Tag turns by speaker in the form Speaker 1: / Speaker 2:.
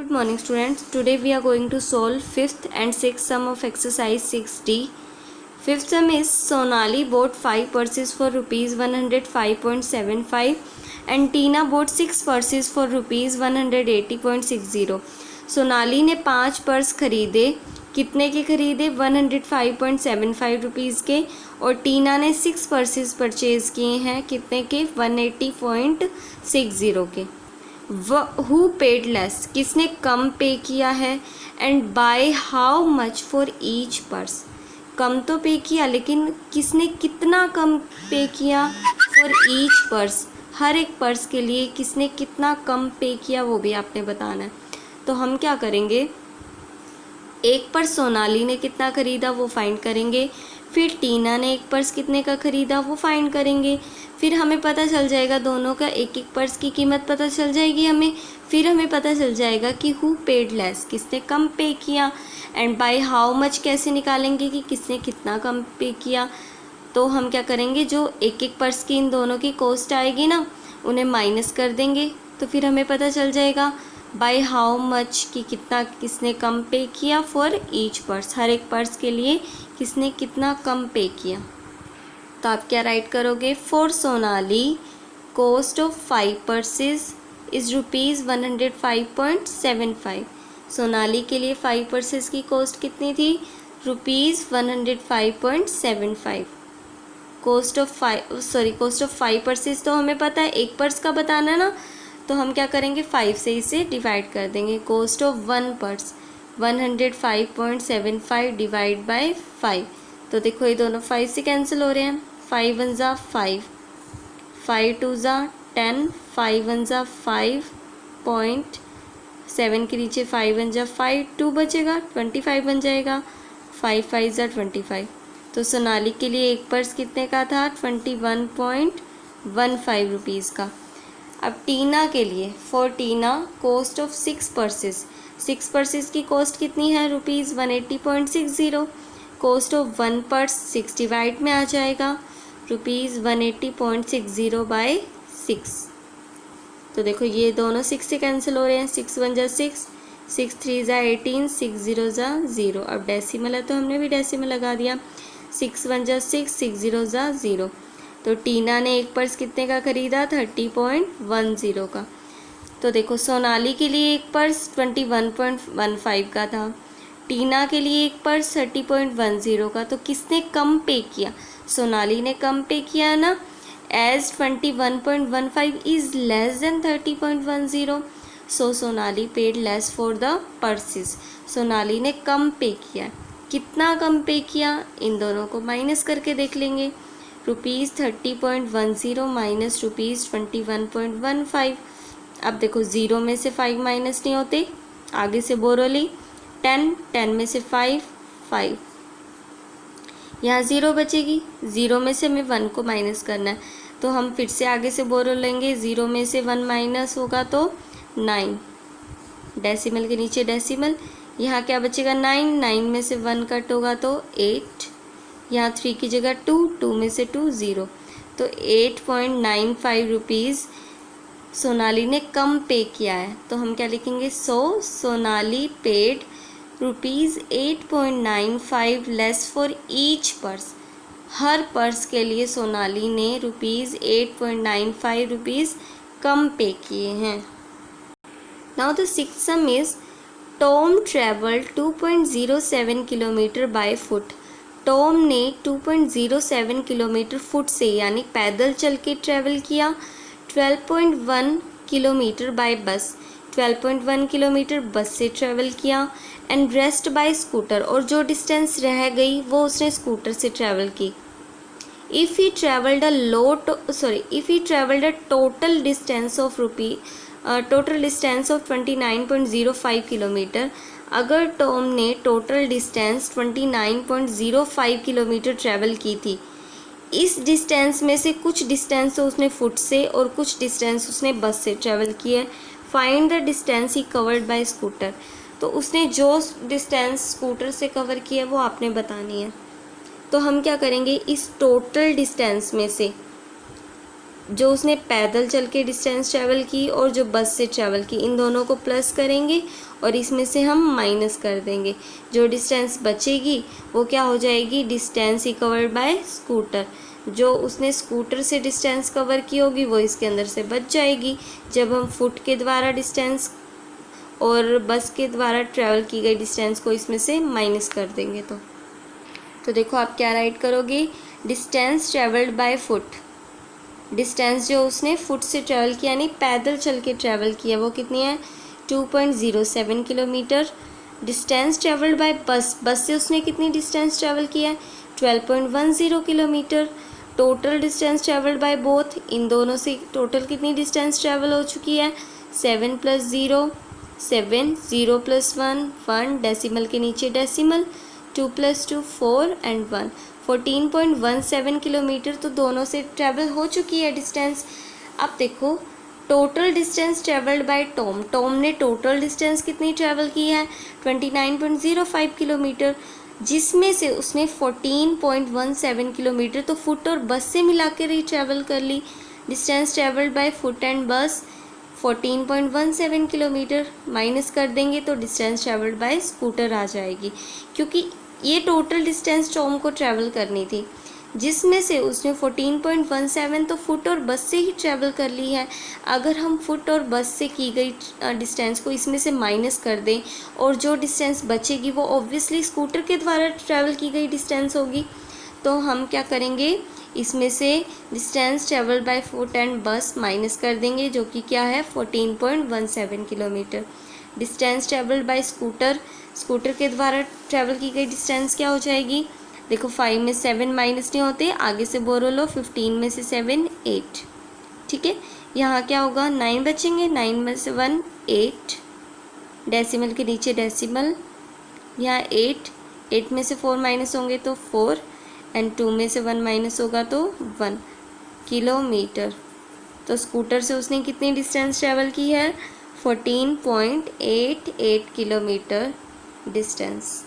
Speaker 1: Good morning students. Today we are going to solve 5th and 6th sum of exercise 6D. 5th sum is Sonali bought 5 purses for rupees 105.75 and Tina bought 6 purses for rupees 180.60. Sonali ने 5 purse खरीदे, कितने के खरीदे 105.75 rupees के, और टीना ने 6 purses purchase किए हैं कितने के 180.60 के. हु पेड लेस, किसने कम पे किया है, and by how much for each purse, कम तो पे किया लेकिन किसने कितना कम पे किया फॉर ईच पर्स, हर एक पर्स के लिए किसने कितना कम पे किया वो भी आपने बताना है. तो हम क्या करेंगे, एक पर्स सोनाली ने कितना ख़रीदा वो फाइंड करेंगे, फिर टीना ने एक पर्स कितने का ख़रीदा वो फाइंड करेंगे, फिर हमें पता चल जाएगा दोनों का एक एक पर्स की कीमत पता चल जाएगी हमें, फिर हमें पता चल जाएगा कि हु पेड लेस, किसने कम पे किया, एंड बाय हाउ मच कैसे निकालेंगे कि किसने कितना कम पे किया. तो हम क्या करेंगे, जो एक एक पर्स की इन दोनों की कॉस्ट आएगी ना उन्हें माइनस कर देंगे, तो फिर हमें पता चल जाएगा बाय हाउ मच कि कितना किसने कम पे किया फॉर ईच पर्स, हर एक पर्स के लिए किसने कितना कम पे किया. तो आप क्या राइट करोगे, for Sonali cost of 5 purses is rupees 105.75. Sonali के लिए 5 पर्सेस की कॉस्ट कितनी थी, रुपीज़ 105.75. कॉस्ट ऑफ 5 पर्सेस तो हमें पता है, एक पर्स का बताना ना, तो हम क्या करेंगे 5 से इसे डिवाइड कर देंगे. Cost of 1 purse 105.75 divide by 5. तो देखो ये दोनों 5 से कैंसिल हो रहे हैं, 5 1 ज़ा 5, 5 2 ज़ा 10, 5 1 ज़ा 5.7 के नीचे 5 1 ज़ा 5, 2 बचेगा 25 बन जाएगा, 5 5 ज़ा 25. तो सोनाली के लिए एक पर्स कितने का था 21.15 रुपीज़ का. अब टीना के लिए, for Tina cost of 6 purses, 6 purses की कॉस्ट कितनी है rupees 180.60. Cost of 1 purse 6 divide में आ जाएगा, रुपीज़ 180.60 बाय 6. तो देखो ये दोनों 6 से कैंसिल हो रहे हैं, 6 1 ज़ा 6, 6 3 ज़ा 18, 6 0 ज़ा 0. अब डेसिमल है तो हमने भी डेसिमल लगा दिया, 6 1 ज़ा 6, 6 0 ज़ा 0. तो टीना ने एक पर्स कितने का ख़रीदा 30.10 का. तो देखो सोनाली के लिए एक पर्स 21.15 का था, टीना के लिए एक पर्स 30.10 का. तो किसने कम पे किया, सोनाली ने कम पे किया ना, as 21.15 is less than 30.10. So Sonali paid less for the purses, Sonali ने कम पे किया. कितना कम पे किया, इन दोनों को माइनस करके देख लेंगे, रुपीज़ 30.10 माइनस रुपीज़ 21.15. अब देखो 0 में से 5 माइनस नहीं होते, आगे से बोरो ली, 10 में से 5 5, यहाँ 0 बचेगी, 0 में से हमें 1 को माइनस करना है, तो हम फिर से आगे से बोरो लेंगे, 0 में से 1 माइनस होगा तो 9, डेसिमल के नीचे डेसिमल, यहाँ क्या बचेगा 9, 9 में से 1 कट होगा तो 8, यहाँ 3 की जगह 2, 2 में से 2 0. तो 8.95 रुपीज़ सोनाली ने कम पे किया है. तो हम क्या लिखेंगे, so Sonali paid rupees 8.95 less for each purse, हर पर्स के लिए सोनाली ने रुपीज़ 8.95 रुपीज़ कम पे किए हैं. Now the sixth some is Tom travelled 2.07 kilometre by foot. Tom ने 2.07 किलोमीटर फुट से यानी पैदल चल के ट्रैवल किया, 12.1 किलोमीटर बाय बस, 12.1 किलोमीटर बस से ट्रैवल किया, एंड रेस्ट बाय स्कूटर, और जो डिस्टेंस रह गई वो उसने स्कूटर से ट्रैवल की. If he travelled a total distance of 29.05 kilometre, अगर टॉम ने टोटल डिस्टेंस 29.05 किलोमीटर ट्रैवल की थी, इस डिस्टेंस में से कुछ डिस्टेंस तो उसने फुट से और कुछ डिस्टेंस उसने बस से ट्रैवल किया है. Find the distance he covered by scooter. तो उसने जो डिस्टेंस स्कूटर से कवर किया है वो आपने बतानी है. तो हम क्या करेंगे, इस टोटल डिस्टेंस में से जो उसने पैदल चल के डिस्टेंस ट्रैवल की और जो बस से ट्रैवल की, इन दोनों को प्लस करेंगे और इसमें से हम माइनस कर देंगे। जो डिस्टेंस बचेगी वो क्या हो जाएगी, distance he covered by scooter. जो उसने स्कूटर से डिस्टेंस कवर की होगी वो इसके अंदर से बच जाएगी। जब हम फुट के द्वारा डिस्टेंस और बस के द्वारा ट्रैवल की गई डिस्टेंस को इसमें से माइनस कर देंगे तो देखो आप क्या राइट करोगे, distance travelled by foot, distance जो उसने फुट से ट्रैवल किया यानी पैदल चल के ट्रैवल किया वो कितनी है, 2.07 किलोमीटर। डिस्टेंस ट्रैवल्ड बाय बस, बस से उसने कितनी डिस्टेंस ट्रैवल किया है, 12.10 kilometre. Total distance travelled by both, इन दोनों से टोटल कितनी डिस्टेंस ट्रैवल हो चुकी है, 7 + 0 7, 0 + 1 1, डेसिमल के नीचे डेसिमल, 2 + 2 4 एंड 1, 14.17 किलोमीटर तो दोनों से ट्रैवल हो चुकी है डिस्टेंस। अब देखो total distance travelled bye Tom, Tom ने टोटल डिस्टेंस कितनी ट्रैवल की है, 29.05 किलोमीटर, जिसमें से उसने 14.17 किलोमीटर तो फुट और बस से मिला कर ही ट्रैवल कर ली। Distance travelled by foot and bus 14.17 kilometre, minus कर देंगे तो डिस्टेंस ट्रैवल्ड बाय स्कूटर आ जाएगी, क्योंकि ये टोटल डिस्टेंस टॉम को ट्रैवल करनी थी, जिसमें से उसने 14.17 तो फुट और बस से ही ट्रैवल कर ली है। अगर हम फुट और बस से की गई डिस्टेंस को इसमें से माइनस कर दें और जो डिस्टेंस बचेगी वो ऑब्वियसली स्कूटर के द्वारा ट्रैवल की गई डिस्टेंस होगी, तो हम क्या करेंगे, इसमें से distance travel by foot and बस माइनस कर देंगे, जो कि क्या है 14.17 kilometre. Distance travel by scooter, scooter के द्वारा ट्रैवल की गई डिस्टेंस क्या हो जाएगी, देखो 5 में 7 माइनस नहीं होते, आगे से बोरो लो, 15 में से 7 8, ठीक है। यहाँ क्या होगा, 9 बचेंगे, 9 में से 1 8, डेसिमल के नीचे डेसिमल, यहाँ 8 में से 4 माइनस होंगे तो 4 एंड 2 में से 1 माइनस होगा तो 1 किलोमीटर। तो स्कूटर से उसने कितनी डिस्टेंस ट्रैवल की है, 14.88 किलोमीटर डिस्टेंस।